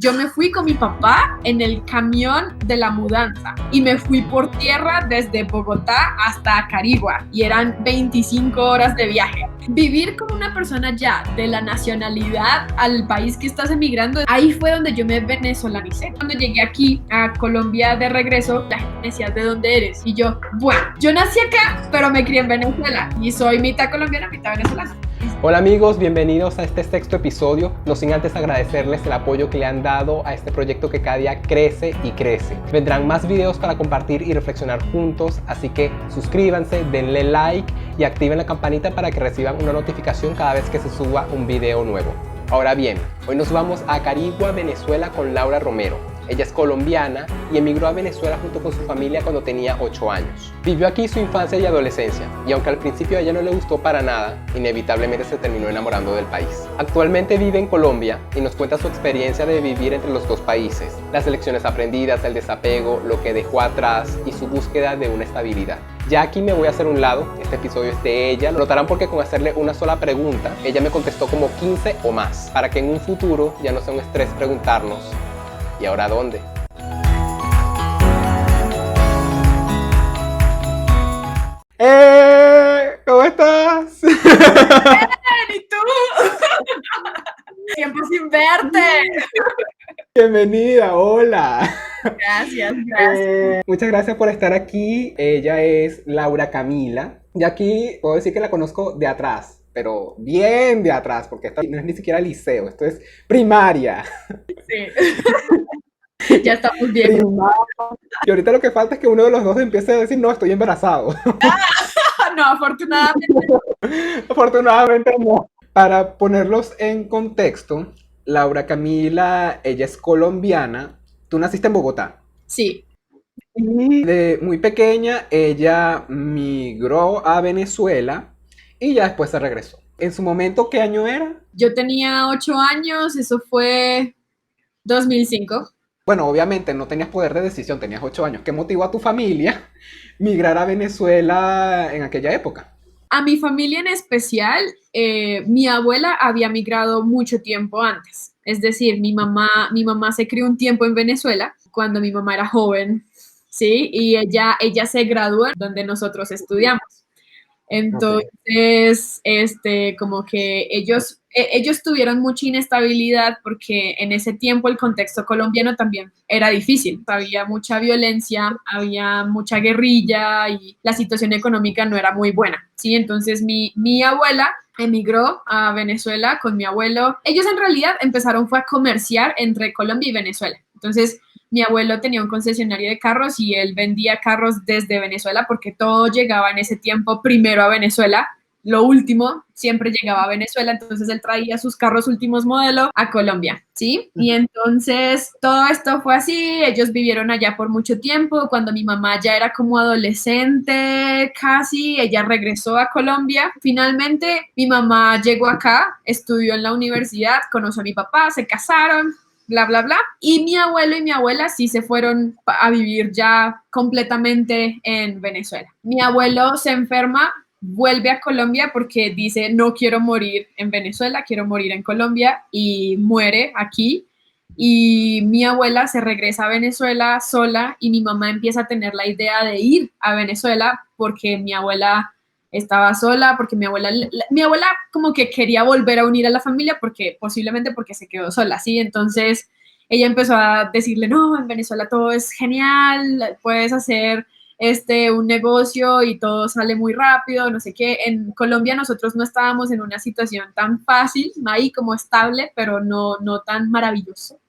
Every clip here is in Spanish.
Yo me fui con mi papá en el camión de la mudanza y me fui por tierra desde Bogotá hasta Carigua y eran 25 horas de viaje. Vivir con una persona ya de la nacionalidad al país que estás emigrando, ahí fue donde yo me venezolanicé. Cuando llegué aquí a Colombia de regreso, la gente me decía, ¿de dónde eres? Y yo, bueno, yo nací acá, pero me crié en Venezuela y soy mitad colombiana, mitad venezolana. Hola amigos, bienvenidos a este sexto episodio. No sin antes agradecerles el apoyo que le han dado a este proyecto que cada día crece y crece. Vendrán más videos para compartir y reflexionar juntos, así que suscríbanse, denle like y activen la campanita para que reciban una notificación cada vez que se suba un video nuevo. Ahora bien, hoy nos vamos a Carigua, Venezuela con Laura Romero. Ella es colombiana y emigró a Venezuela junto con su familia cuando tenía 8 años. Vivió aquí su infancia y adolescencia, y aunque al principio a ella no le gustó para nada, inevitablemente se terminó enamorando del país. Actualmente vive en Colombia y nos cuenta su experiencia de vivir entre los dos países, las lecciones aprendidas, el desapego, lo que dejó atrás y su búsqueda de una estabilidad. Ya aquí me voy a hacer un lado, este episodio es de ella, lo notarán porque con hacerle una sola pregunta, ella me contestó como 15 o más, para que en un futuro ya no sea un estrés preguntarnos ¿y ahora dónde? ¿Cómo estás? ¿Y tú? Tiempo sin verte. Bienvenida, hola. Gracias. Muchas gracias por estar aquí. Ella es Laura Camila. Y aquí puedo decir que la conozco de atrás, pero bien de atrás, porque esto no es ni siquiera liceo, esto es primaria. Sí. Ya estamos bien. Y ahorita lo que falta es que uno de los dos empiece a decir, no, estoy embarazado. No, afortunadamente. Afortunadamente no. Para ponerlos en contexto, Laura Camila, ella es colombiana. Tú naciste en Bogotá. Sí. Y de muy pequeña, ella migró a Venezuela y ya después se regresó. En su momento, ¿qué año era? Yo tenía 8 años, eso fue 2005. Bueno, obviamente no tenías poder de decisión, tenías 8 años. ¿Qué motivó a tu familia migrar a Venezuela en aquella época? A mi familia en especial, mi abuela había migrado mucho tiempo antes. Es decir, mi mamá se crió un tiempo en Venezuela cuando mi mamá era joven, ¿sí? Y ella se graduó donde nosotros estudiamos. Entonces, como que ellos tuvieron mucha inestabilidad porque en ese tiempo el contexto colombiano también era difícil. Había mucha violencia, había mucha guerrilla y la situación económica no era muy buena, ¿sí? Entonces, mi abuela emigró a Venezuela con mi abuelo. Ellos en realidad fue a comerciar entre Colombia y Venezuela. Entonces, mi abuelo tenía un concesionario de carros y él vendía carros desde Venezuela porque todo llegaba en ese tiempo primero a Venezuela. Lo último siempre llegaba a Venezuela, entonces él traía sus carros últimos modelo a Colombia, ¿sí? Y entonces todo esto fue así, ellos vivieron allá por mucho tiempo, cuando mi mamá ya era como adolescente casi, ella regresó a Colombia. Finalmente mi mamá llegó acá, estudió en la universidad, conoció a mi papá, se casaron, bla, bla, bla. Y mi abuelo y mi abuela sí se fueron a vivir ya completamente en Venezuela. Mi abuelo se enferma, vuelve a Colombia porque dice, no quiero morir en Venezuela, quiero morir en Colombia, y muere aquí. Y mi abuela se regresa a Venezuela sola y mi mamá empieza a tener la idea de ir a Venezuela porque mi abuela estaba sola, porque mi abuela como que quería volver a unir a la familia porque posiblemente porque se quedó sola, ¿sí? Entonces ella empezó a decirle, no, en Venezuela todo es genial, puedes hacer un negocio y todo sale muy rápido, no sé qué. En Colombia nosotros no estábamos en una situación tan fácil, ahí como estable, pero no tan maravilloso.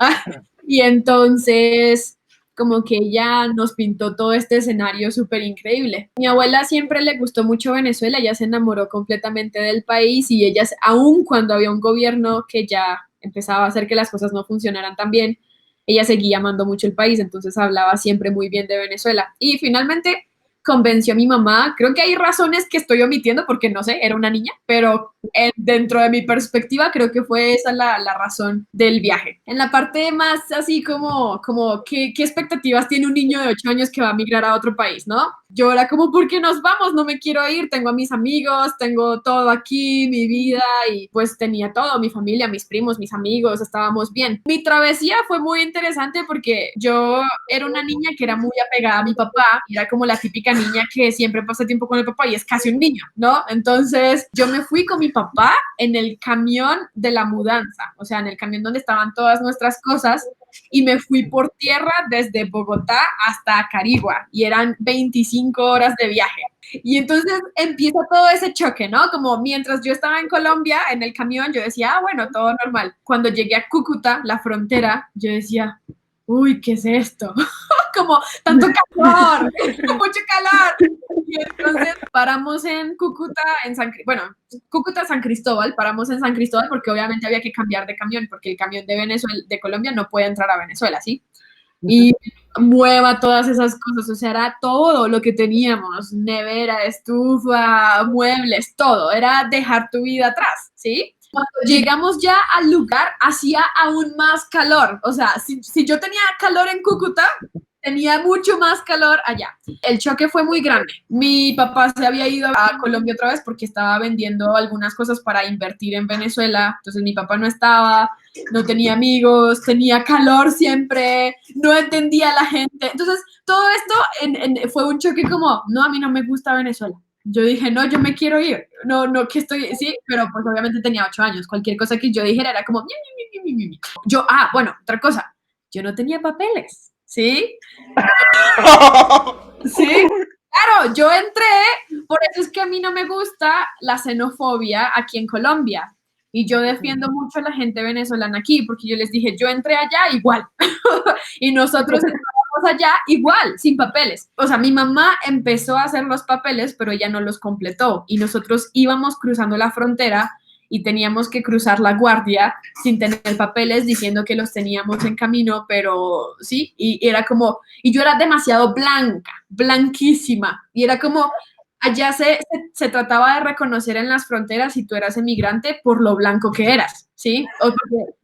Y entonces como que ella nos pintó todo este escenario súper increíble. Mi abuela siempre le gustó mucho Venezuela, ella se enamoró completamente del país y ella, aun cuando había un gobierno que ya empezaba a hacer que las cosas no funcionaran tan bien, ella seguía amando mucho el país, entonces hablaba siempre muy bien de Venezuela. Y finalmente convenció a mi mamá. Creo que hay razones que estoy omitiendo porque no sé, era una niña, pero dentro de mi perspectiva creo que fue esa la razón del viaje. En la parte más así como ¿qué expectativas tiene un niño de 8 años que va a migrar a otro país, ¿no? Yo era como, ¿por qué nos vamos? No me quiero ir, tengo a mis amigos, tengo todo aquí, mi vida, y pues tenía todo, mi familia, mis primos, mis amigos, estábamos bien. Mi travesía fue muy interesante porque yo era una niña que era muy apegada a mi papá, y era como la típica niña que siempre pasa tiempo con el papá y es casi un niño, ¿no? Entonces yo me fui con mi papá en el camión de la mudanza, o sea, en el camión donde estaban todas nuestras cosas, y me fui por tierra desde Bogotá hasta Carigua, y eran 25 horas de viaje. Y entonces empieza todo ese choque, ¿no? Como mientras yo estaba en Colombia, en el camión, yo decía, ah, bueno, todo normal. Cuando llegué a Cúcuta, la frontera, yo decía, uy, ¿qué es esto? Como tanto calor, mucho calor. Y entonces paramos en Cúcuta, Cúcuta, San Cristóbal, paramos en San Cristóbal porque obviamente había que cambiar de camión, porque el camión de Venezuela, de Colombia no puede entrar a Venezuela, ¿sí? Y mueva todas esas cosas, o sea, era todo lo que teníamos, nevera, estufa, muebles, todo, era dejar tu vida atrás, ¿sí? Cuando llegamos ya al lugar, hacía aún más calor, o sea, si yo tenía calor en Cúcuta, tenía mucho más calor allá. El choque fue muy grande. Mi papá se había ido a Colombia otra vez porque estaba vendiendo algunas cosas para invertir en Venezuela, entonces mi papá no estaba, no tenía amigos, tenía calor siempre, no entendía a la gente. Entonces, todo esto fue un choque como, no, a mí no me gusta Venezuela. Yo dije, no, yo me quiero ir. No, que estoy, sí, pero pues obviamente tenía 8 años. Cualquier cosa que yo dijera era como, yo, bueno, otra cosa, yo no tenía papeles, ¿sí? Sí, claro, yo entré, por eso es que a mí no me gusta la xenofobia aquí en Colombia. Y yo defiendo mucho a la gente venezolana aquí, porque yo les dije, yo entré allá igual. Y nosotros entramos allá igual, sin papeles. O sea, mi mamá empezó a hacer los papeles, pero ella no los completó. Y nosotros íbamos cruzando la frontera y teníamos que cruzar la guardia sin tener papeles, diciendo que los teníamos en camino, pero sí, y era como, y yo era demasiado blanca, blanquísima, y era como, allá se trataba de reconocer en las fronteras si tú eras emigrante por lo blanco que eras, ¿sí?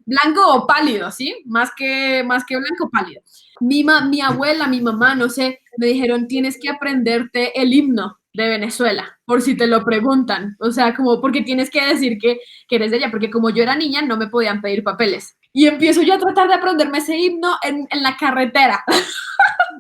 Blanco o pálido, ¿sí? Más que blanco, pálido. Mi abuela, mi mamá, no sé, me dijeron, tienes que aprenderte el himno de Venezuela, por si te lo preguntan. O sea, como porque tienes que decir que eres de allá, porque como yo era niña, no me podían pedir papeles. Y empiezo yo a tratar de aprenderme ese himno en la carretera.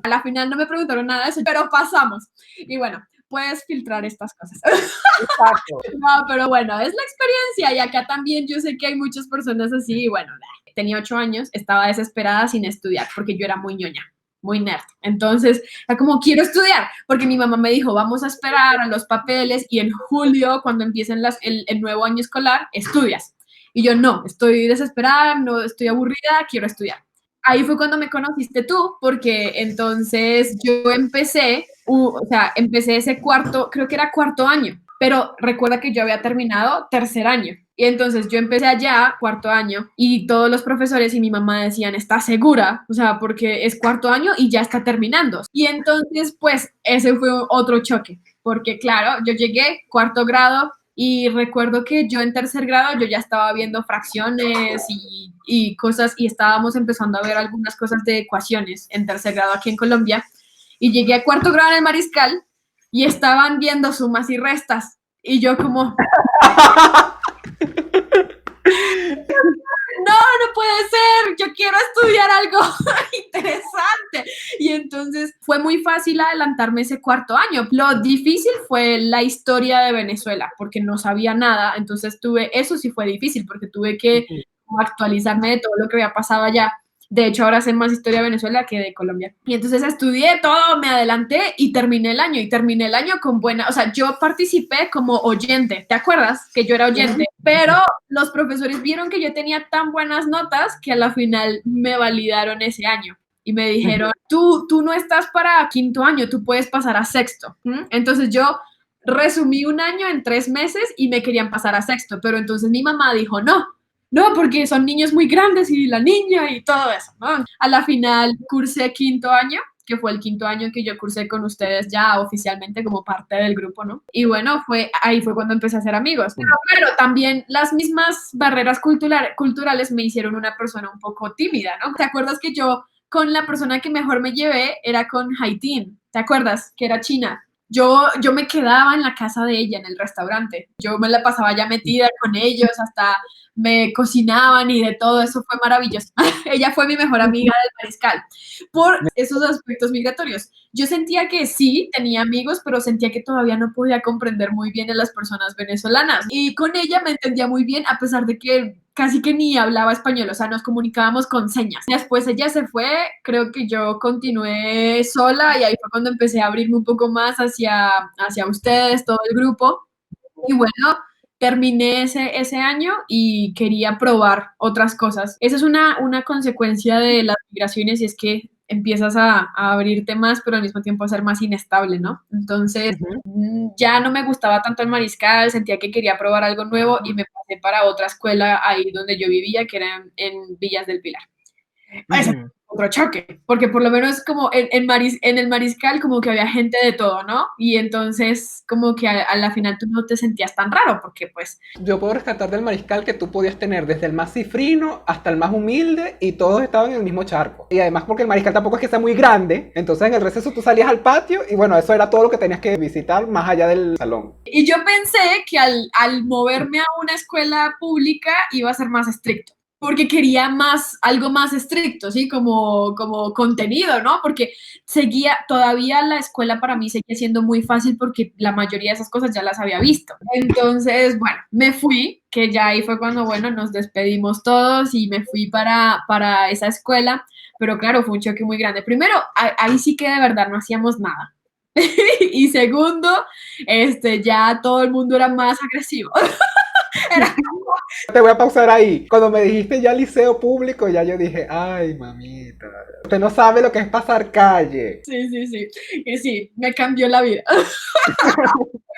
A la final no me preguntaron nada de eso, pero pasamos. Y bueno, puedes filtrar estas cosas. Exacto. No, pero bueno, es la experiencia y acá también yo sé que hay muchas personas así y bueno, tenía 8 años, estaba desesperada sin estudiar porque yo era muy ñoña, muy nerd. Entonces, era como quiero estudiar porque mi mamá me dijo, vamos a esperar a los papeles y en julio, cuando empiecen el nuevo año escolar, estudias. Y yo no, estoy desesperada, no estoy aburrida, quiero estudiar. Ahí fue cuando me conociste tú, porque entonces yo empecé ese creo que era cuarto año, pero recuerda que yo había terminado tercer año. Y entonces yo empecé allá, cuarto año, y todos los profesores y mi mamá decían, ¿estás segura? O sea, porque es cuarto año y ya está terminando. Y entonces, pues, ese fue otro choque, porque claro, yo llegué cuarto grado, y recuerdo que yo en tercer grado yo ya estaba viendo fracciones y cosas y estábamos empezando a ver algunas cosas de ecuaciones en tercer grado aquí en Colombia. Y llegué a cuarto grado en el Mariscal y estaban viendo sumas y restas. Y yo como... no puede ser, yo quiero estudiar algo interesante. Y entonces fue muy fácil adelantarme ese cuarto año. Lo difícil fue la historia de Venezuela, porque no sabía nada. Entonces eso sí fue difícil, porque tuve que actualizarme de todo lo que había pasado allá. De hecho, ahora sé más historia de Venezuela que de Colombia. Y entonces estudié todo, me adelanté y terminé el año. Y terminé el año con buena... O sea, yo participé como oyente. ¿Te acuerdas? Que yo era oyente. Pero los profesores vieron que yo tenía tan buenas notas que a la final me validaron ese año. Y me dijeron, tú no estás para quinto año, tú puedes pasar a sexto. Entonces yo resumí un año en 3 meses y me querían pasar a sexto. Pero entonces mi mamá dijo, no, porque son niños muy grandes y la niña y todo eso, ¿no? A la final cursé quinto año, que fue el 5º año que yo cursé con ustedes ya oficialmente como parte del grupo, ¿no? Y bueno, ahí fue cuando empecé a hacer amigos. Pero claro, también las mismas barreras culturales me hicieron una persona un poco tímida, ¿no? ¿Te acuerdas que yo con la persona que mejor me llevé era con Haitin? ¿Te acuerdas? Que era china. Yo me quedaba en la casa de ella, en el restaurante. Yo me la pasaba ya metida con ellos, hasta me cocinaban y de todo, eso fue maravilloso. Ella fue mi mejor amiga del mariscal por esos aspectos migratorios. Yo sentía que sí, tenía amigos, pero sentía que todavía no podía comprender muy bien a las personas venezolanas. Y con ella me entendía muy bien, a pesar de que casi que ni hablaba español, o sea, nos comunicábamos con señas. Después ella se fue, creo que yo continué sola y ahí fue cuando empecé a abrirme un poco más hacia ustedes, todo el grupo. Y bueno, terminé ese año y quería probar otras cosas. Esa es una consecuencia de las migraciones y es que empiezas a abrirte más, pero al mismo tiempo a ser más inestable, ¿no? Entonces, ya no me gustaba tanto el mariscal, sentía que quería probar algo nuevo y me pasé para otra escuela ahí donde yo vivía, que era en Villas del Pilar. Ese fue otro choque, porque por lo menos como en el mariscal como que había gente de todo, ¿no? Y entonces como que a la final tú no te sentías tan raro, porque pues... Yo puedo rescatar del mariscal que tú podías tener desde el más cifrino hasta el más humilde y todos estaban en el mismo charco. Y además porque el mariscal tampoco es que sea muy grande, entonces en el receso tú salías al patio y bueno, eso era todo lo que tenías que visitar más allá del salón. Y yo pensé que al moverme a una escuela pública iba a ser más estricto, porque quería algo más estricto, ¿sí? Como contenido, ¿no? Porque todavía la escuela para mí seguía siendo muy fácil porque la mayoría de esas cosas ya las había visto. Entonces, bueno, me fui, que ya ahí fue cuando, bueno, nos despedimos todos y me fui para esa escuela, pero claro, fue un choque muy grande. Primero, ahí sí que de verdad no hacíamos nada. Y segundo, ya todo el mundo era más agresivo. Era Te voy a pausar ahí. Cuando me dijiste ya liceo público, ya yo dije, ay, mamita, usted no sabe lo que es pasar calle. Sí. Y sí, me cambió la vida.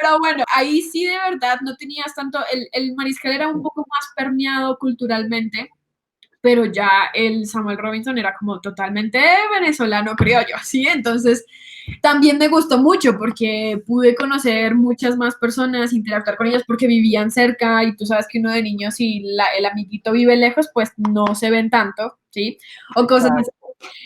Pero bueno, ahí sí de verdad no tenías tanto, el mariscal era un poco más permeado culturalmente, pero ya el Samuel Robinson era como totalmente venezolano criollo, ¿sí? Entonces también me gustó mucho porque pude conocer muchas más personas, interactuar con ellas porque vivían cerca y tú sabes que uno de niños si el amiguito vive lejos, pues no se ven tanto, ¿sí? O cosas así.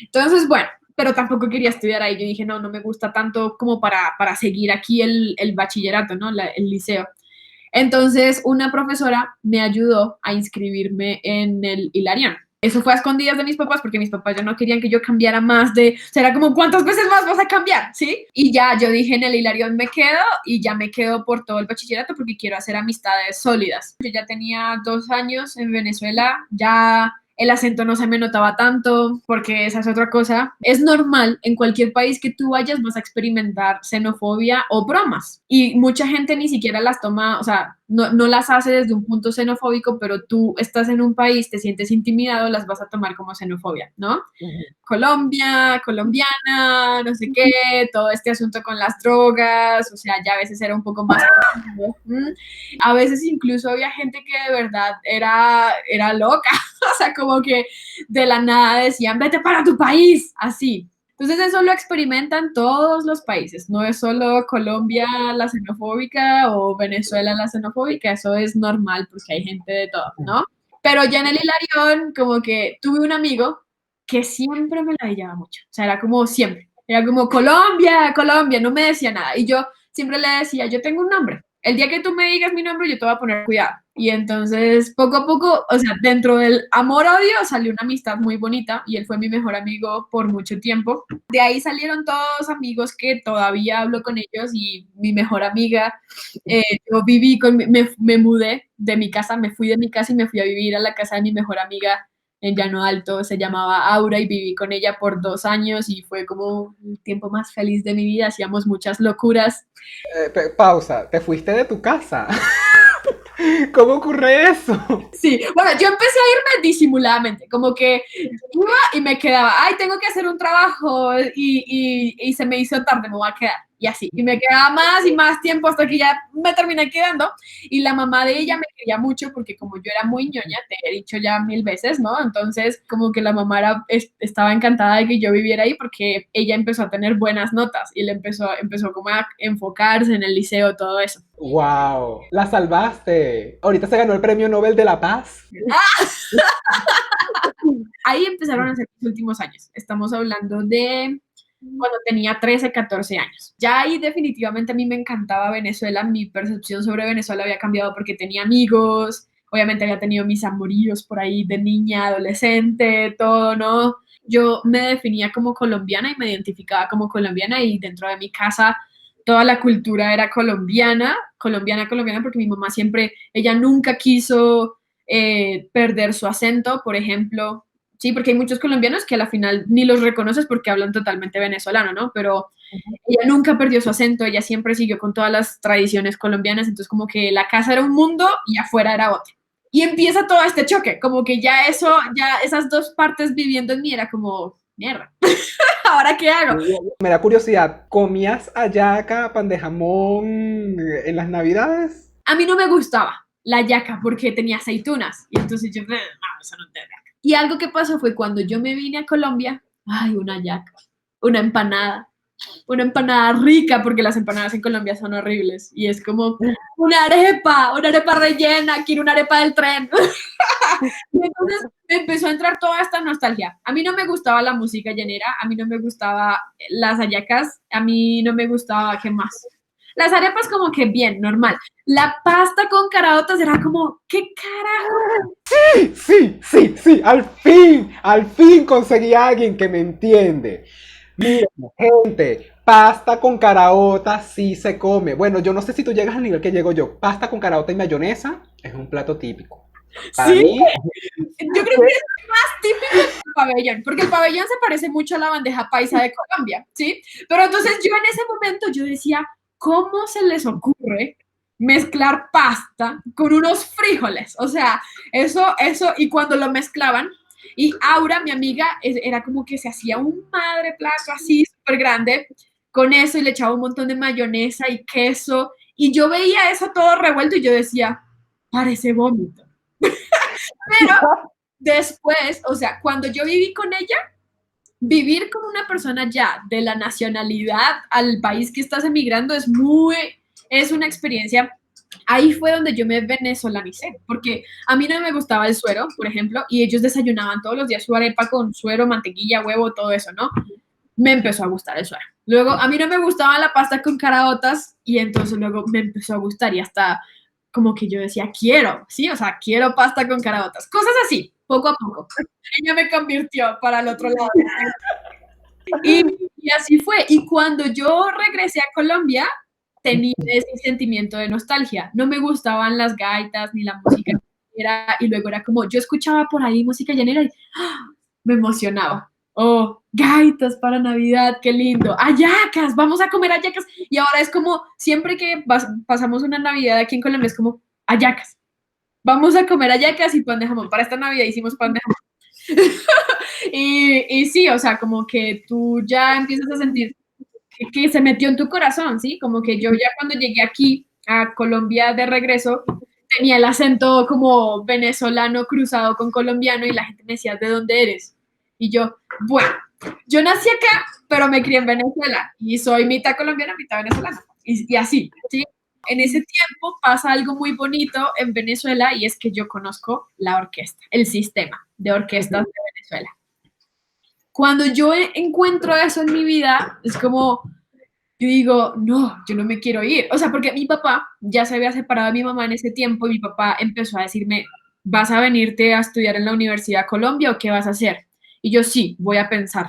Entonces, bueno, pero tampoco quería estudiar ahí. Yo dije, no me gusta tanto como para seguir aquí el bachillerato, ¿no? El liceo. Entonces, una profesora me ayudó a inscribirme en el Hilarión. Eso fue a escondidas de mis papás porque mis papás ya no querían que yo cambiara más o sea, era como, ¿cuántas veces más vas a cambiar? ¿Sí? Y ya yo dije, en el Hilarión me quedo y ya me quedo por todo el bachillerato porque quiero hacer amistades sólidas. Yo ya tenía 2 años en Venezuela, ya el acento no se me notaba tanto, porque esa es otra cosa. Es normal, en cualquier país que tú vayas vas a experimentar xenofobia o bromas. Y mucha gente ni siquiera las toma, o sea, no las hace desde un punto xenofóbico, pero tú estás en un país, te sientes intimidado, las vas a tomar como xenofobia, ¿no? Colombia, colombiana, no sé qué, todo este asunto con las drogas, o sea, ya a veces era un poco más... A veces incluso había gente que de verdad era loca, o sea, como que de la nada decían, vete para tu país, así. Entonces eso lo experimentan todos los países, no es solo Colombia la xenofóbica o Venezuela la xenofóbica, eso es normal porque hay gente de todo, ¿no? Pero ya en el Hilarión, como que tuve un amigo que siempre me la ladillaba mucho, o sea, era como siempre, era como Colombia, Colombia, no me decía nada, y yo siempre le decía, yo tengo un nombre, el día que tú me digas mi nombre, yo te voy a poner cuidado. Y entonces, poco a poco, o sea, dentro del amor-odio salió una amistad muy bonita y él fue mi mejor amigo por mucho tiempo. De ahí salieron todos amigos que todavía hablo con ellos y mi mejor amiga, yo viví me mudé de mi casa, me fui de mi casa y me fui a vivir a la casa de mi mejor amiga en Llano Alto, se llamaba Aura y viví con ella por 2 años y fue como el tiempo más feliz de mi vida, hacíamos muchas locuras. Pausa, te fuiste de tu casa. ¿Cómo ocurre eso? Sí, bueno, yo empecé a irme disimuladamente, como que iba y me quedaba, ay, tengo que hacer un trabajo y se me hizo tarde, me voy a quedar. Y así, y me quedaba más y más tiempo hasta que ya me terminé quedando. Y la mamá de ella me quería mucho porque como yo era muy ñoña, te he dicho ya 1000 veces, ¿no? Entonces, como que la mamá estaba encantada de que yo viviera ahí porque ella empezó a tener buenas notas y le empezó como a enfocarse en el liceo, todo eso. ¡Wow! ¡La salvaste! Ahorita se ganó el Premio Nobel de la Paz. Ahí empezaron a ser los últimos años. Estamos hablando de cuando tenía 13, 14 años. Ya ahí definitivamente a mí me encantaba Venezuela, mi percepción sobre Venezuela había cambiado porque tenía amigos, obviamente había tenido mis amoríos por ahí de niña, adolescente, todo, ¿no? Yo me definía como colombiana y me identificaba como colombiana y dentro de mi casa toda la cultura era colombiana, colombiana, colombiana, porque mi mamá siempre, ella nunca quiso perder su acento, por ejemplo, sí, porque hay muchos colombianos que a la final ni los reconoces porque hablan totalmente venezolano, ¿no? Pero ella nunca perdió su acento, ella siempre siguió con todas las tradiciones colombianas, entonces como que la casa era un mundo y afuera era otro. Y empieza todo este choque, como que ya eso, ya esas dos partes viviendo en mí era como, mierda, ¿ahora qué hago? Me da curiosidad, ¿comías hallaca, pan de jamón en las Navidades? A mí no me gustaba la yaca porque tenía aceitunas y entonces yo, no, eso no te da. Y algo que pasó fue cuando yo me vine a Colombia, ay, una yaca, una empanada, una empanada rica, porque las empanadas en Colombia son horribles. Y es como una arepa rellena, quiero una arepa del tren. Y entonces me empezó a entrar toda esta nostalgia. A mí no me gustaba la música llanera, a mí no me gustaba las hallacas, a mí no me gustaba, ¿qué más? Las arepas como que bien, normal. La pasta con caraotas era como, ¿qué carajo? Sí, sí, sí, al fin conseguí a alguien que me entiende. Mira, gente, pasta con caraota sí se come. Bueno, yo no sé si tú llegas al nivel que llego yo. Pasta con caraota y mayonesa es un plato típico. Para Sí, mí, yo creo que es más típico que el pabellón, porque el pabellón se parece mucho a la bandeja paisa de Colombia, ¿sí? Pero entonces yo en ese momento yo decía, ¿cómo se les ocurre mezclar pasta con unos frijoles? O sea, y cuando lo mezclaban, y Aura, mi amiga, era como que se hacía un madre plato así súper grande con eso y le echaba un montón de mayonesa y queso, y yo veía eso todo revuelto y yo decía, parece vómito. Pero después, o sea, cuando yo viví con ella, vivir con una persona ya de la nacionalidad al país que estás emigrando es una experiencia. Ahí fue donde yo me venezolanicé, porque a mí no me gustaba el suero, por ejemplo, y ellos desayunaban todos los días su arepa con suero, mantequilla, huevo, todo eso, ¿no? Me empezó a gustar el suero. Luego, a mí no me gustaba la pasta con caraotas y entonces luego me empezó a gustar y hasta como que yo decía, quiero, sí, o sea, quiero pasta con caraotas, cosas así, poco a poco. Ella me convirtió para el otro lado. Y así fue. Y cuando yo regresé a Colombia, tenía ese sentimiento de nostalgia. No me gustaban las gaitas ni la música llanera, y luego era como, yo escuchaba por ahí música llanera y ¡ah! Me emocionaba. Oh, gaitas para Navidad, qué lindo. Hallacas, vamos a comer hallacas. Y ahora es como, siempre que pasamos una Navidad aquí en Colombia, es como, hallacas. Vamos a comer hallacas y pan de jamón. Para esta Navidad hicimos pan de jamón. Y sí, o sea, como que tú ya empiezas a sentir que se metió en tu corazón, ¿sí? Como que yo ya cuando llegué aquí a Colombia de regreso, tenía el acento como venezolano cruzado con colombiano y la gente me decía, ¿de dónde eres? Y yo, bueno, yo nací acá, pero me crié en Venezuela y soy mitad colombiana, mitad venezolana. Y así, ¿sí? En ese tiempo pasa algo muy bonito en Venezuela y es que yo conozco la orquesta, el sistema de orquestas de Venezuela. Cuando yo encuentro eso en mi vida, es como, yo digo, no, yo no me quiero ir. O sea, porque mi papá ya se había separado de mi mamá en ese tiempo y mi papá empezó a decirme, ¿vas a venirte a estudiar en la Universidad de Colombia o qué vas a hacer? Y yo sí, voy a pensar.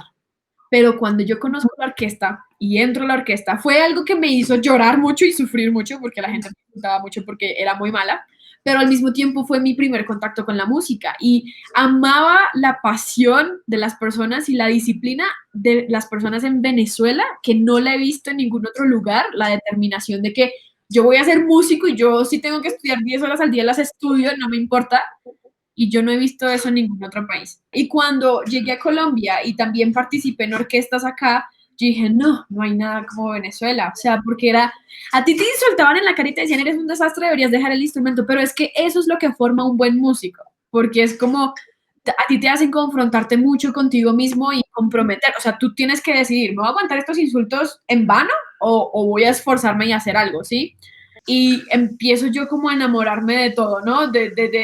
Pero cuando yo conozco la orquesta y entro a la orquesta, fue algo que me hizo llorar mucho y sufrir mucho porque la gente me preguntaba mucho porque era muy mala, pero al mismo tiempo fue mi primer contacto con la música y amaba la pasión de las personas y la disciplina de las personas en Venezuela que no la he visto en ningún otro lugar, la determinación de que yo voy a ser músico y yo sí tengo que estudiar 10 horas al día, las estudio, no me importa, y yo no he visto eso en ningún otro país. Y cuando llegué a Colombia y también participé en orquestas acá, yo dije, no, no hay nada como Venezuela, o sea, porque era, a ti te insultaban en la carita y decían, eres un desastre, deberías dejar el instrumento, pero es que eso es lo que forma un buen músico, porque es como, a ti te hacen confrontarte mucho contigo mismo y comprometer, o sea, tú tienes que decidir, ¿me voy a aguantar estos insultos en vano o voy a esforzarme y hacer algo, ¿sí? Y empiezo yo como a enamorarme de todo, ¿no?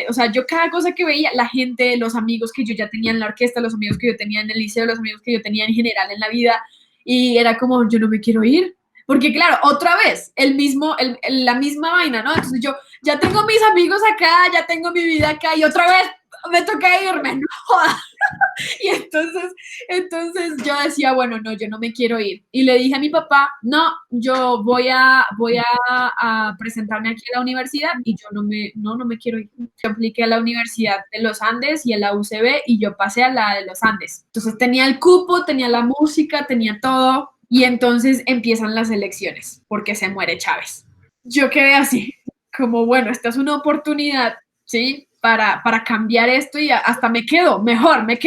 O sea, yo cada cosa que veía, la gente, los amigos que yo ya tenía en la orquesta, los amigos que yo tenía en el liceo, los amigos que yo tenía en general en la vida, y era como, yo no me quiero ir, porque claro, otra vez, la misma vaina, ¿no? Entonces yo ya tengo mis amigos acá, ya tengo mi vida acá, y otra vez me toca irme, no jodas. Y entonces yo decía, bueno, no, yo no me quiero ir. Y le dije a mi papá, no, yo voy a presentarme aquí a la universidad y yo no me quiero ir. Yo apliqué a la Universidad de los Andes y a la UCB y yo pasé a la de los Andes. Entonces tenía el cupo, tenía la música, tenía todo. Y entonces empiezan las elecciones porque se muere Chávez. Yo quedé así, como bueno, esta es una oportunidad, ¿sí? Para cambiar esto y hasta me quedo, mejor, Me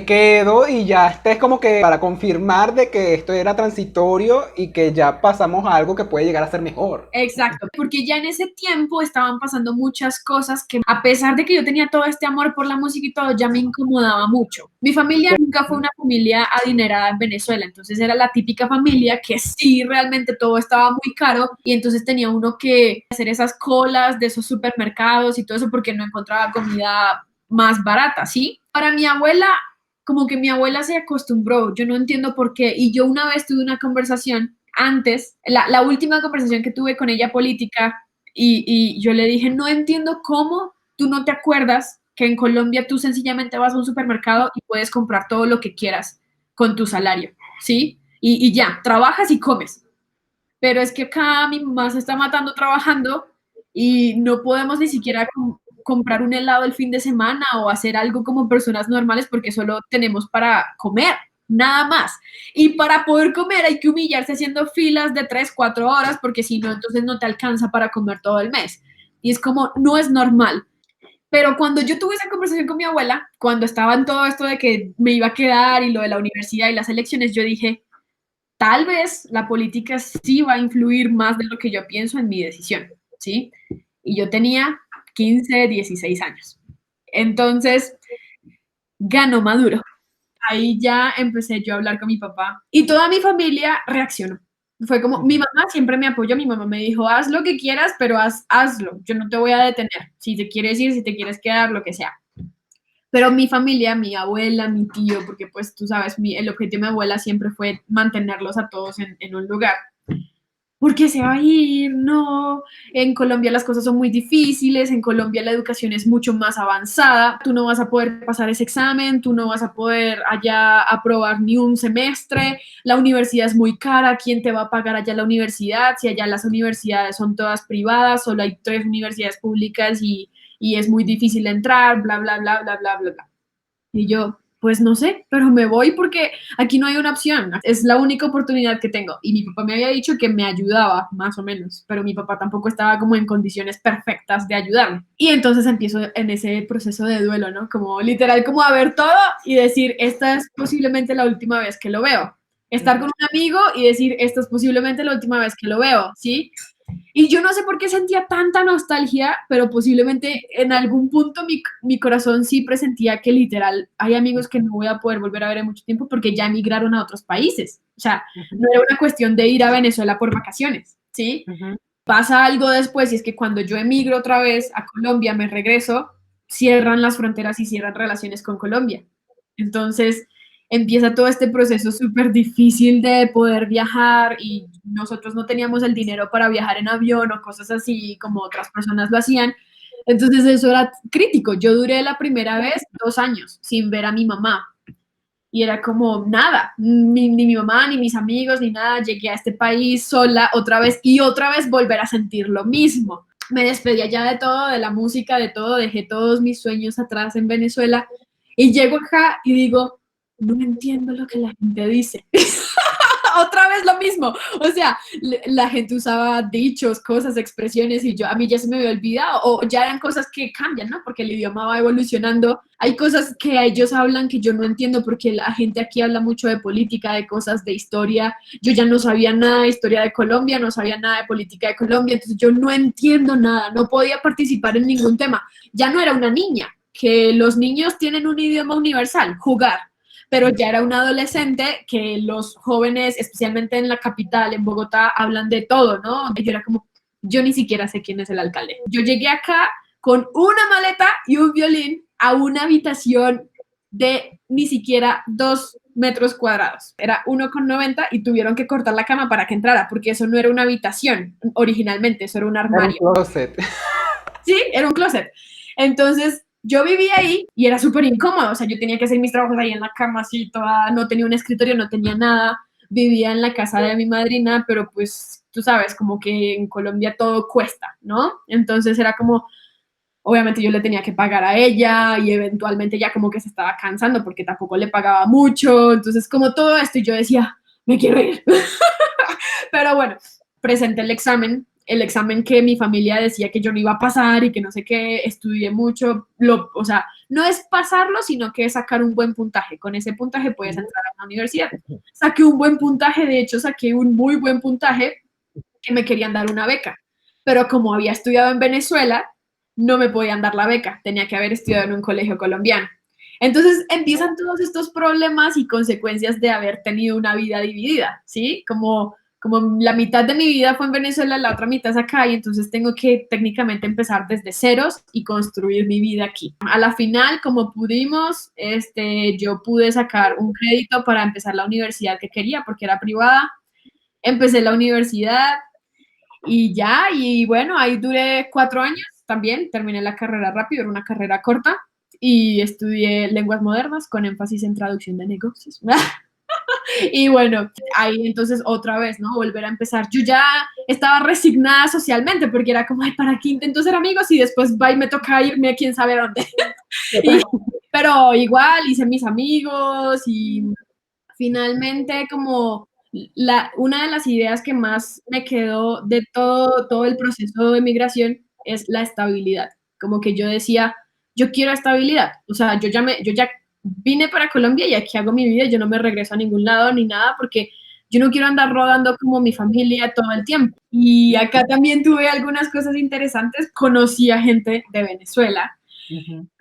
quedo y ya este es como que para confirmar de que esto era transitorio y que ya pasamos a algo que puede llegar a ser mejor. Exacto, porque ya en ese tiempo estaban pasando muchas cosas que a pesar de que yo tenía todo este amor por la música y todo, ya me incomodaba mucho. Mi familia nunca fue una familia adinerada en Venezuela, entonces era la típica familia que sí, realmente todo estaba muy caro y entonces tenía uno que hacer esas colas de esos supermercados y todo eso porque no encontraba comida más barata, ¿sí? Para mi abuela, como que mi abuela se acostumbró, yo no entiendo por qué, y yo una vez tuve una conversación antes, la última conversación que tuve con ella política, y yo le dije, no entiendo cómo tú no te acuerdas que en Colombia tú sencillamente vas a un supermercado y puedes comprar todo lo que quieras con tu salario, ¿sí? Y ya, trabajas y comes. Pero es que acá mi mamá se está matando trabajando y no podemos ni siquiera comprar un helado el fin de semana o hacer algo como personas normales porque solo tenemos para comer, nada más. Y para poder comer hay que humillarse haciendo filas de 3 4 horas porque si no, entonces no te alcanza para comer todo el mes. Y es como, no es normal. Pero cuando yo tuve esa conversación con mi abuela, cuando estaba en todo esto de que me iba a quedar y lo de la universidad y las elecciones, yo dije, tal vez la política sí va a influir más de lo que yo pienso en mi decisión, ¿sí? Y yo tenía 15, 16 años. Entonces, ganó Maduro. Ahí ya empecé yo a hablar con mi papá y toda mi familia reaccionó. Fue como, mi mamá siempre me apoyó, mi mamá me dijo, haz lo que quieras, pero hazlo, yo no te voy a detener, si te quieres ir, si te quieres quedar, lo que sea. Pero mi familia, mi abuela, mi tío, porque pues tú sabes, el objetivo de mi abuela siempre fue mantenerlos a todos en un lugar. ¿Por qué se va a ir? No, en Colombia las cosas son muy difíciles, en Colombia la educación es mucho más avanzada, tú no vas a poder pasar ese examen, tú no vas a poder allá aprobar ni un semestre, la universidad es muy cara, ¿quién te va a pagar allá la universidad? Si allá las universidades son todas privadas, solo hay 3 universidades públicas y es muy difícil entrar, bla, bla, bla, bla, bla, bla, bla. Y yo, pues no sé, pero me voy porque aquí no hay una opción, es la única oportunidad que tengo. Y mi papá me había dicho que me ayudaba, más o menos, pero mi papá tampoco estaba como en condiciones perfectas de ayudarme. Y entonces empiezo en ese proceso de duelo, ¿no? Como literal, como a ver todo y decir, esta es posiblemente la última vez que lo veo. Estar con un amigo y decir, esta es posiblemente la última vez que lo veo, ¿sí? Y yo no sé por qué sentía tanta nostalgia, pero posiblemente en algún punto mi corazón sí presentía que literal hay amigos que no voy a poder volver a ver en mucho tiempo porque ya emigraron a otros países. O sea, no era una cuestión de ir a Venezuela por vacaciones, ¿sí? Pasa algo después y es que cuando yo emigro otra vez a Colombia, me regreso, cierran las fronteras y cierran relaciones con Colombia. Entonces empieza todo este proceso súper difícil de poder viajar y nosotros no teníamos el dinero para viajar en avión o cosas así como otras personas lo hacían. Entonces eso era crítico. Yo duré la primera vez 2 años sin ver a mi mamá y era como nada, ni mi mamá, ni mis amigos, ni nada. Llegué a este país sola otra vez y otra vez volver a sentir lo mismo. Me despedía ya de todo, de la música, de todo, dejé todos mis sueños atrás en Venezuela y llego acá y digo, no entiendo lo que la gente dice. otra vez lo mismo. O sea, la gente usaba dichos, cosas, expresiones y a mí ya se me había olvidado o ya eran cosas que cambian, ¿no? Porque el idioma va evolucionando. Hay cosas que ellos hablan que yo no entiendo porque la gente aquí habla mucho de política, de cosas, de historia. Yo ya no sabía nada de historia de Colombia, no sabía nada de política de Colombia, entonces yo no entiendo nada, no podía participar en ningún tema. Ya no era una niña, que los niños tienen un idioma universal, jugar, pero ya era un adolescente que los jóvenes, especialmente en la capital, en Bogotá, hablan de todo, ¿no? Y yo era como, yo ni siquiera sé quién es el alcalde. Yo llegué acá con una maleta y un violín a una habitación de ni siquiera 2 metros cuadrados. Era 1,90 y tuvieron que cortar la cama para que entrara, porque eso no era una habitación originalmente, eso era un armario. Era un closet. Sí, era un closet. Entonces, yo vivía ahí y era súper incómodo, o sea, yo tenía que hacer mis trabajos ahí en la cama, así, toda, no tenía un escritorio, no tenía nada, vivía en la casa de mi madrina, pero pues, tú sabes, como que en Colombia todo cuesta, ¿no? Entonces era como, obviamente yo le tenía que pagar a ella y eventualmente ya como que se estaba cansando porque tampoco le pagaba mucho, entonces como todo esto y yo decía, me quiero ir. Pero bueno, presenté el examen que mi familia decía que yo no iba a pasar y que no sé qué, estudié mucho, o sea, no es pasarlo, sino que es sacar un buen puntaje. Con ese puntaje puedes entrar a una universidad. Saqué un buen puntaje, de hecho saqué un muy buen puntaje que me querían dar una beca, pero como había estudiado en Venezuela, no me podían dar la beca, tenía que haber estudiado en un colegio colombiano. Entonces empiezan todos estos problemas y consecuencias de haber tenido una vida dividida, ¿sí? Como la mitad de mi vida fue en Venezuela, la otra mitad es acá y entonces tengo que técnicamente empezar desde ceros y construir mi vida aquí. A la final, como pudimos, yo pude sacar un crédito para empezar la universidad que quería porque era privada. Empecé la universidad y ya, y bueno, ahí duré 4 años también, terminé la carrera rápido, era una carrera corta y estudié lenguas modernas con énfasis en traducción de negocios. Y bueno, ahí entonces otra vez, ¿no? Volver a empezar. Yo ya estaba resignada socialmente porque era como, ay, ¿para qué intento ser amigos? Y después va y me toca irme a quién sabe dónde. Y, pero igual hice mis amigos y finalmente como una de las ideas que más me quedó de todo el proceso de migración es la estabilidad. Como que yo decía, yo quiero estabilidad. O sea, yo ya vine para Colombia y aquí hago mi vida, yo no me regreso a ningún lado ni nada porque yo no quiero andar rodando como mi familia todo el tiempo. Y acá también tuve algunas cosas interesantes. Conocí a gente de Venezuela.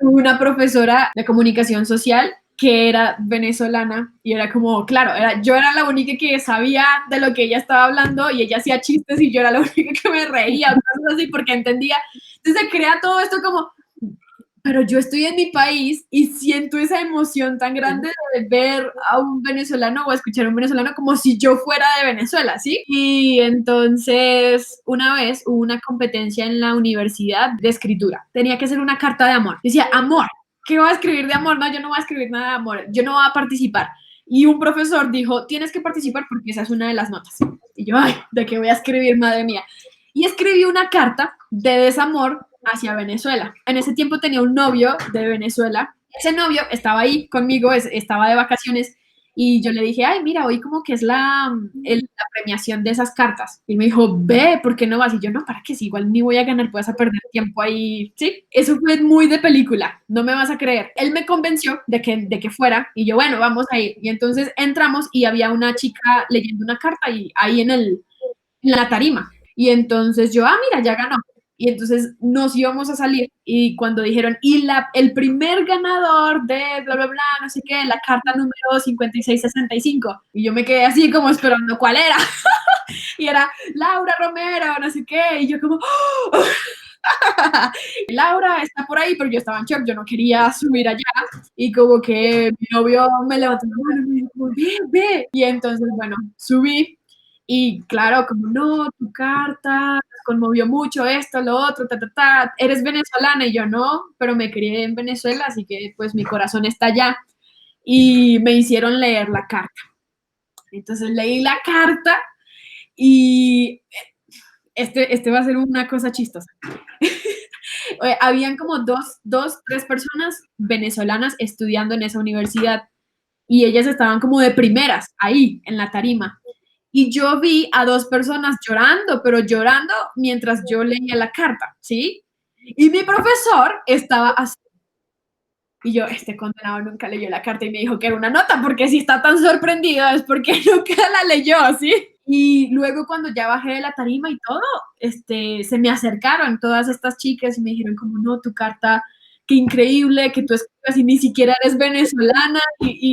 Una profesora de comunicación social que era venezolana y era como, claro, yo era la única que sabía de lo que ella estaba hablando y ella hacía chistes y yo era la única que me reía, cosas así, porque entendía. Entonces se crea todo esto como, pero yo estoy en mi país y siento esa emoción tan grande de ver a un venezolano o escuchar a un venezolano como si yo fuera de Venezuela, ¿sí? Y entonces una vez hubo una competencia en la universidad de escritura. Tenía que hacer una carta de amor. Decía, amor, ¿qué voy a escribir de amor? No, yo no voy a escribir nada de amor, yo no voy a participar. Y un profesor dijo, tienes que participar porque esa es una de las notas. Y yo, ay, ¿de qué voy a escribir, madre mía? Y escribí una carta de desamor hacia Venezuela. En ese tiempo tenía un novio de Venezuela. Ese novio estaba ahí conmigo, estaba de vacaciones y yo le dije, ay, mira, hoy como que es la premiación de esas cartas. Y me dijo, ve, ¿por qué no vas? Y yo, no, ¿para qué? Si igual ni voy a ganar, puedes a perder tiempo ahí. Sí, eso fue muy de película, no me vas a creer. Él me convenció de que fuera y yo, bueno, vamos a ir. Y entonces entramos y había una chica leyendo una carta y ahí en la tarima. Y entonces yo, mira, ya ganó. Y entonces nos íbamos a salir y cuando dijeron, y el primer ganador de bla, bla, bla, no sé qué, la carta número 5665. Y yo me quedé así como esperando cuál era. Y era Laura Romero, no sé qué. Y yo como, ¡oh! Laura está por ahí, pero yo estaba en shock, yo no quería subir allá. Y como que mi novio me levantó la mano y me dijo, ve, ve. Y entonces, bueno, subí. Y claro, como no, tu carta conmovió mucho esto, lo otro, eres venezolana y yo no, pero me crié en Venezuela, así que pues mi corazón está allá. Y me hicieron leer la carta. Entonces leí la carta y este va a ser una cosa chistosa. Habían como tres personas venezolanas estudiando en esa universidad y ellas estaban como de primeras ahí en la tarima. y yo vi a dos personas llorando, pero llorando mientras yo leía la carta, ¿sí? Y mi profesor estaba así. Y yo, este condenado nunca leyó la carta y me dijo que era una nota, porque si está tan sorprendido es porque nunca la leyó, ¿sí? Y luego cuando ya bajé de la tarima y todo, se me acercaron todas estas chicas y me dijeron como, no, tu carta, qué increíble que tú escribas y ni siquiera eres venezolana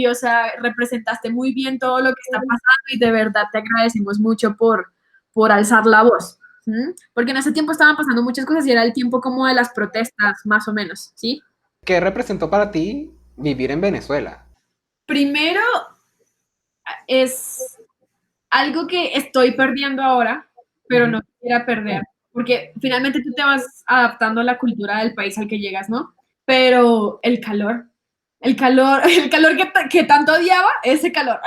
o sea, representaste muy bien todo lo que está pasando y de verdad te agradecemos mucho por alzar la voz. ¿Mm? Porque en ese tiempo estaban pasando muchas cosas y era el tiempo como de las protestas, más o menos, ¿sí? ¿Qué representó para ti vivir en Venezuela? Primero, es algo que estoy perdiendo ahora, pero no quisiera perder, porque finalmente tú te vas adaptando a la cultura del país al que llegas, ¿no? Pero el calor que tanto odiaba, ese calor.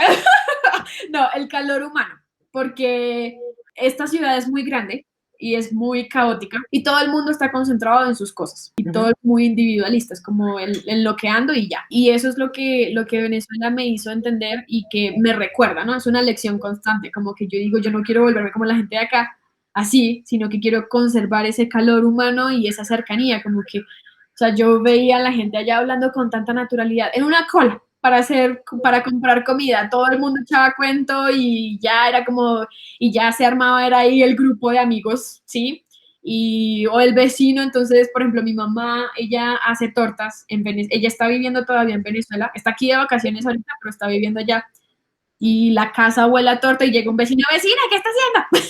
No, el calor humano, porque esta ciudad es muy grande y es muy caótica y todo el mundo está concentrado en sus cosas y todo es muy individualista, es como en lo que ando y ya. Y eso es lo que Venezuela me hizo entender y que me recuerda, ¿no? Es una lección constante, como que yo digo, yo no quiero volverme como la gente de acá, así, sino que quiero conservar ese calor humano y esa cercanía, como que, o sea, yo veía a la gente allá hablando con tanta naturalidad, en una cola, para comprar comida. Todo el mundo echaba cuento y ya era como, y ya se armaba, era ahí el grupo de amigos, ¿sí? O el vecino, entonces, por ejemplo, mi mamá, ella hace tortas en Venezuela, ella está viviendo todavía en Venezuela, está aquí de vacaciones ahorita, pero está viviendo allá, y la casa huele a torta y llega un vecino, vecina, ¿qué está haciendo?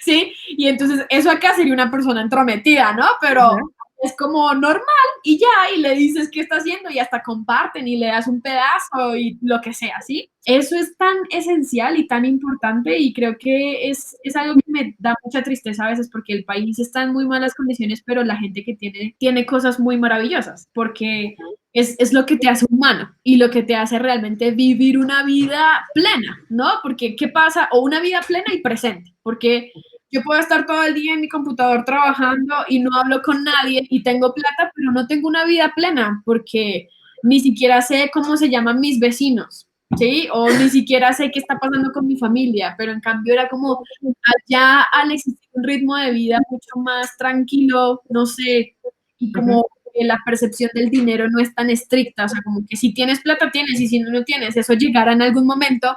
¿Sí? Y entonces eso acá sería una persona entrometida, ¿no? Pero es como normal y ya, y le dices qué está haciendo y hasta comparten y le das un pedazo y lo que sea, ¿sí? Eso es tan esencial y tan importante y creo que es algo que me da mucha tristeza a veces porque el país está en muy malas condiciones, pero la gente que tiene cosas muy maravillosas, porque es lo que te hace humano y lo que te hace realmente vivir una vida plena, ¿no? Porque, ¿qué pasa? O una vida plena y presente, porque yo puedo estar todo el día en mi computador trabajando y no hablo con nadie y tengo plata, pero no tengo una vida plena porque ni siquiera sé cómo se llaman mis vecinos, ¿sí? O ni siquiera sé qué está pasando con mi familia, pero en cambio era como allá al existir un ritmo de vida mucho más tranquilo, no sé, y como que la percepción del dinero no es tan estricta, o sea, como que si tienes plata tienes y si no, no tienes, eso llegará en algún momento.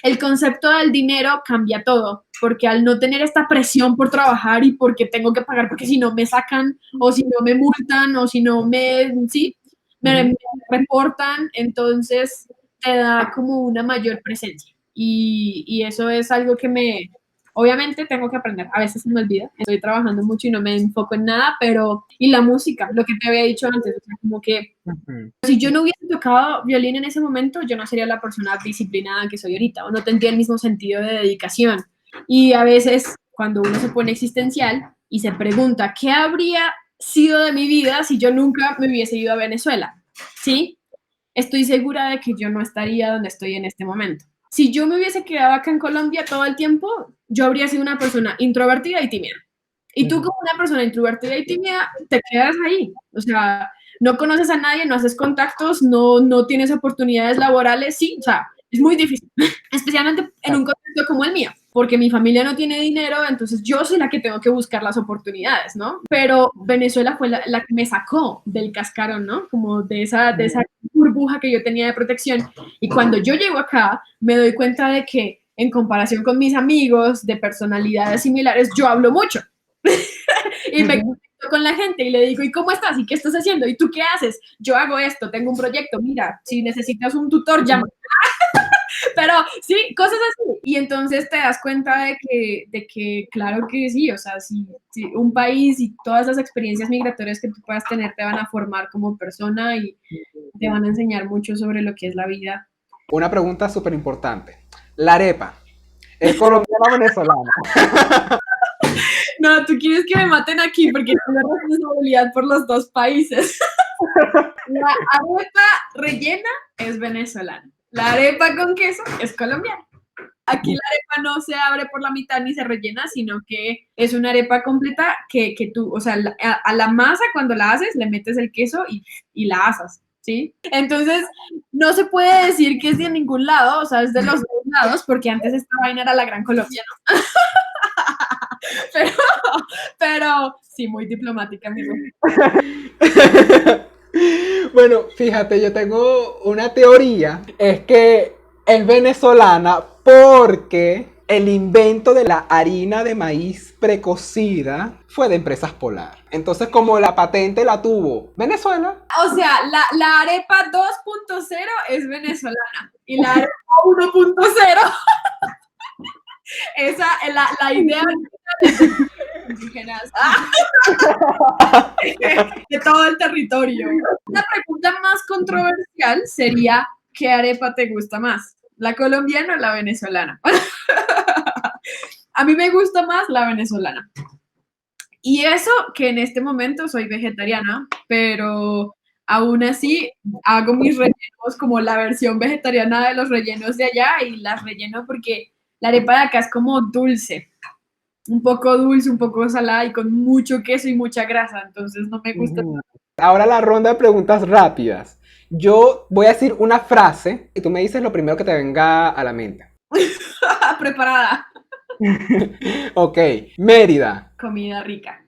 El concepto del dinero cambia todo, porque al no tener esta presión por trabajar y porque tengo que pagar, porque si no me sacan o si no me multan o si no sí, me reportan, entonces te da como una mayor presencia. Y eso es algo que obviamente tengo que aprender, a veces se me olvida, estoy trabajando mucho y no me enfoco en nada, pero, y la música, lo que te había dicho antes, o sea, como que si yo no hubiese tocado violín en ese momento, yo no sería la persona disciplinada que soy ahorita, o no tendría el mismo sentido de dedicación. Y a veces, cuando uno se pone existencial y se pregunta, ¿qué habría sido de mi vida si yo nunca me hubiese ido a Venezuela? ¿Sí? Estoy segura de que yo no estaría donde estoy en este momento. Si yo me hubiese quedado acá en Colombia todo el tiempo, yo habría sido una persona introvertida y tímida. Y tú como una persona introvertida y tímida, te quedas ahí. O sea, no conoces a nadie, no haces contactos, no tienes oportunidades laborales, sí, o sea, es muy difícil, especialmente en un contexto como el mío, porque mi familia no tiene dinero, entonces yo soy la que tengo que buscar las oportunidades, ¿no? Pero Venezuela fue la que me sacó del cascarón, ¿no? Como de esa burbuja que yo tenía de protección. Y cuando yo llego acá, me doy cuenta de que en comparación con mis amigos de personalidades similares, yo hablo mucho. Y me conecto con la gente y le digo, ¿y cómo estás? ¿Y qué estás haciendo? ¿Y tú qué haces? Yo hago esto, tengo un proyecto, mira, si necesitas un tutor, llama. Pero sí, cosas así. Y entonces te das cuenta de que claro que sí, o sea, si un país y todas las experiencias migratorias que tú puedas tener te van a formar como persona y te van a enseñar mucho sobre lo que es la vida. Una pregunta súper importante. La arepa, ¿es colombiana o venezolana? No, tú quieres que me maten aquí porque tengo responsabilidad por los dos países. La arepa rellena es venezolana. La arepa con queso es colombiana. Aquí la arepa no se abre por la mitad ni se rellena, sino que es una arepa completa que tú, o sea, a la masa cuando la haces le metes el queso y la asas, ¿sí? Entonces, no se puede decir que es de ningún lado, o sea, es de los dos lados, porque antes esta vaina era la Gran Colombia, ¿no? pero sí, muy diplomática, amigo. Bueno, fíjate, yo tengo una teoría, es que es venezolana porque el invento de la harina de maíz precocida fue de Empresas Polar. Entonces, como la patente la tuvo Venezuela. O sea, la arepa 2.0 es venezolana y la arepa 1.0 esa es la idea de indígenas de todo el territorio. La pregunta más controversial sería, ¿qué arepa te gusta más? ¿La colombiana o la venezolana? A mí me gusta más la venezolana. Y eso que en este momento soy vegetariana, pero aún así hago mis rellenos como la versión vegetariana de los rellenos de allá y las relleno porque la arepa de acá es como dulce, un poco salada y con mucho queso y mucha grasa, entonces no me gusta. Ahora la ronda de preguntas rápidas. Yo voy a decir una frase y tú me dices lo primero que te venga a la mente. Preparada. Ok, Mérida, Comida rica.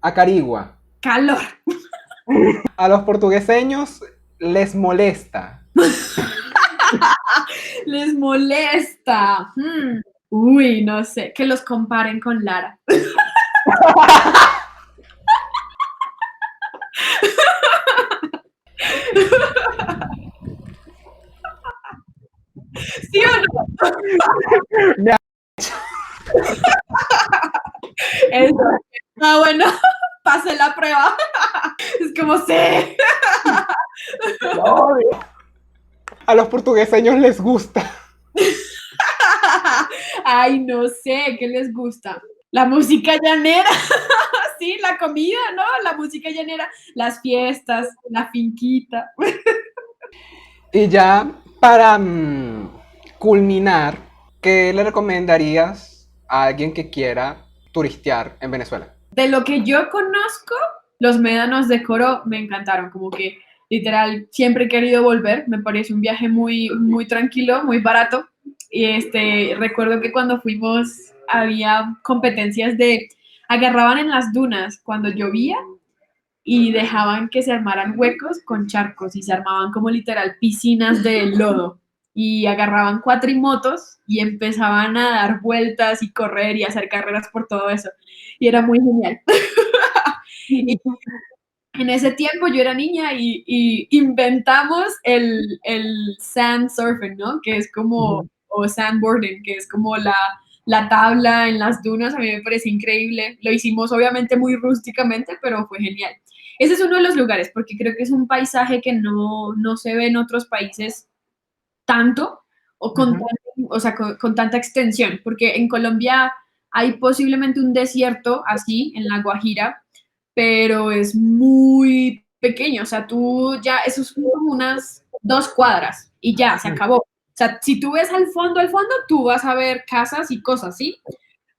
Acarigua. Calor. A los portugueseños les molesta. Les molesta. Uy, no sé, que los comparen con Lara. ¿Sí o no? Eso. Ah, bueno, pasé la prueba. Es como, sí. A los portugueseños les gusta. Ay, no sé, ¿qué les gusta? La música llanera. Sí, la comida, ¿no? La música llanera, las fiestas, la finquita. Y ya para culminar, ¿qué le recomendarías a alguien que quiera turistear en Venezuela? De lo que yo conozco, los médanos de Coro me encantaron, como que literal siempre he querido volver, me parece un viaje muy, muy tranquilo, muy barato. Y recuerdo que cuando fuimos había competencias de agarraban en las dunas cuando llovía y dejaban que se armaran huecos con charcos y se armaban como literal piscinas de lodo y agarraban cuatrimotos y empezaban a dar vueltas y correr y hacer carreras por todo eso. Y era muy genial. Y en ese tiempo yo era niña y inventamos el sand surfing, ¿no? Que es como, o sandboarding, que es como la tabla en las dunas. A mí me parece increíble. Lo hicimos obviamente muy rústicamente, pero fue genial. Ese es uno de los lugares, porque creo que es un paisaje que no se ve en otros países tanto o con tanta extensión, porque en Colombia hay posiblemente un desierto así, en La Guajira, pero es muy pequeño, o sea, tú ya, eso es como unas 2 cuadras y ya, se acabó. O sea, si tú ves al fondo, tú vas a ver casas y cosas, ¿sí?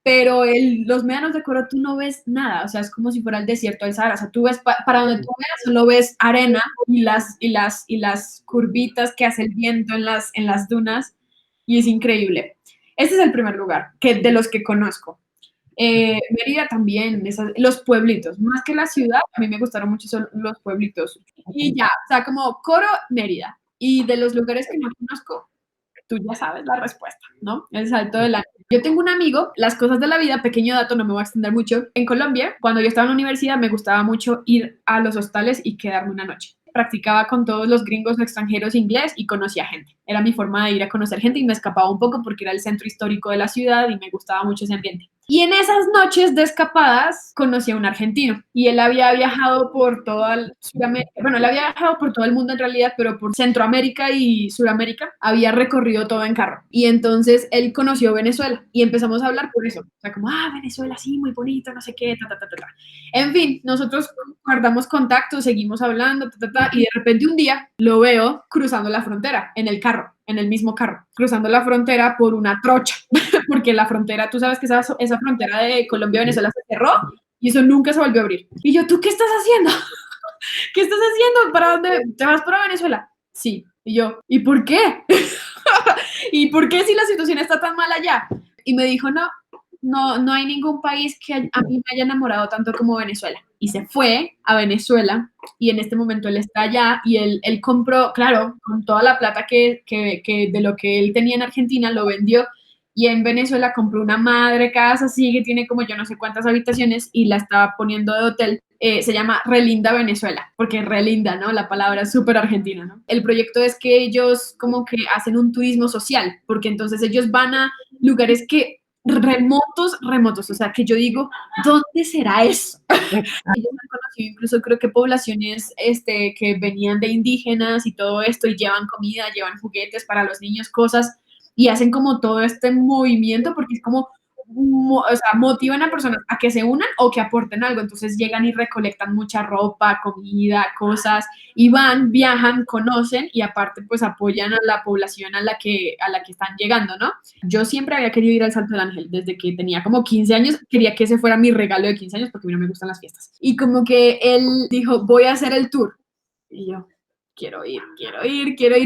Pero los médanos de Coro tú no ves nada, o sea, es como si fuera el desierto del Sahara, o sea, tú ves, para donde tú veas, solo ves arena y las curvitas que hace el viento en las dunas, y es increíble. Ese es el primer lugar, de los que conozco. Mérida también, los pueblitos, más que la ciudad, a mí me gustaron mucho son los pueblitos. Y ya, o sea, como Coro, Mérida. Y de los lugares que no conozco, tú ya sabes la respuesta, ¿no? El salto del ángel. Yo tengo un amigo, las cosas de la vida, pequeño dato, no me voy a extender mucho. En Colombia, cuando yo estaba en la universidad, me gustaba mucho ir a los hostales y quedarme una noche. Practicaba con todos los gringos extranjeros inglés y conocía gente. Era mi forma de ir a conocer gente y me escapaba un poco porque era el centro histórico de la ciudad y me gustaba mucho ese ambiente. Y en esas noches de escapadas conocí a un argentino y él había viajado por toda Sudamérica, bueno, él había viajado por todo el mundo en realidad, pero por Centroamérica y Sudamérica había recorrido todo en carro. Y entonces él conoció Venezuela y empezamos a hablar por eso. O sea, como, Venezuela, sí, muy bonito, no sé qué, ta, ta, ta, ta, ta. En fin, nosotros guardamos contacto, seguimos hablando, ta, ta, ta, y de repente un día lo veo cruzando la frontera en el carro, en el mismo carro, cruzando la frontera por una trocha, porque la frontera, tú sabes que esa frontera de Colombia-Venezuela se cerró y eso nunca se volvió a abrir. Y yo, ¿tú qué estás haciendo? ¿Qué estás haciendo? ¿Para dónde? ¿Te vas para Venezuela? Sí. Y yo, ¿y por qué? ¿Y por qué si la situación está tan mal allá? Y me dijo, no hay ningún país que a mí me haya enamorado tanto como Venezuela. Y se fue a Venezuela y en este momento él está allá y él compró, claro, con toda la plata que de lo que él tenía en Argentina, lo vendió y en Venezuela compró una madre casa así que tiene como yo no sé cuántas habitaciones y la estaba poniendo de hotel. Se llama Relinda Venezuela, porque es relinda, ¿no? La palabra es súper argentina, ¿no? El proyecto es que ellos como que hacen un turismo social, porque entonces ellos van a lugares que remotos, o sea, que yo digo, ¿dónde será eso? Ellos han conocido incluso creo que poblaciones que venían de indígenas y todo esto y llevan comida, llevan juguetes para los niños, cosas, y hacen como todo este movimiento porque es como, o sea, motivan a personas a que se unan o que aporten algo, entonces llegan y recolectan mucha ropa, comida, cosas, y van, viajan, conocen y aparte pues apoyan a la población a la que están llegando, ¿no? Yo siempre había querido ir al Salto del Ángel, desde que tenía como 15 años, quería que ese fuera mi regalo de 15 años porque a mí no me gustan las fiestas. Y como que él dijo, voy a hacer el tour. Y yo, quiero ir,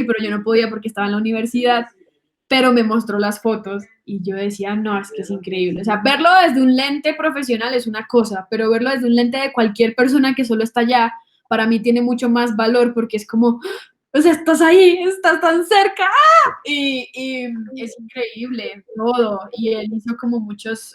pero yo no podía porque estaba en la universidad, pero me mostró las fotos y yo decía, no, es que es increíble. O sea, verlo desde un lente profesional es una cosa, pero verlo desde un lente de cualquier persona que solo está allá, para mí tiene mucho más valor porque es como, o sea, estás ahí, estás tan cerca, y es increíble todo. Y él hizo como muchos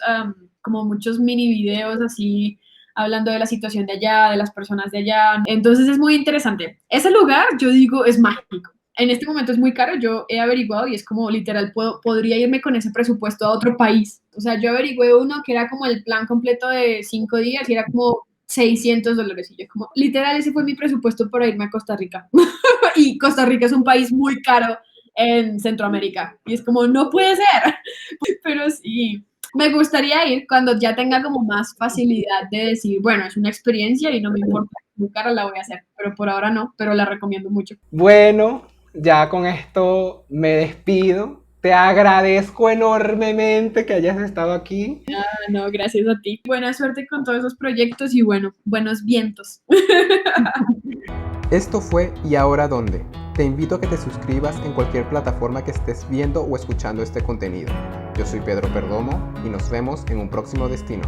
mini videos así, hablando de la situación de allá, de las personas de allá. Entonces es muy interesante. Ese lugar, yo digo, es mágico. En este momento es muy caro, yo he averiguado y es como literal, podría irme con ese presupuesto a otro país. O sea, yo averigüé uno que era como el plan completo de 5 días y era como $600. Y yo como, literal, ese fue mi presupuesto para irme a Costa Rica. Y Costa Rica es un país muy caro en Centroamérica. Y es como, no puede ser. Pero sí, me gustaría ir cuando ya tenga como más facilidad de decir, bueno, es una experiencia y no me importa muy cara, la voy a hacer. Pero por ahora no, pero la recomiendo mucho. Bueno, ya con esto me despido. Te agradezco enormemente que hayas estado aquí. Ah, no, gracias a ti. Buena suerte con todos esos proyectos y bueno, buenos vientos. Esto fue ¿Y ahora dónde? Te invito a que te suscribas en cualquier plataforma que estés viendo o escuchando este contenido. Yo soy Pedro Perdomo y nos vemos en un próximo destino.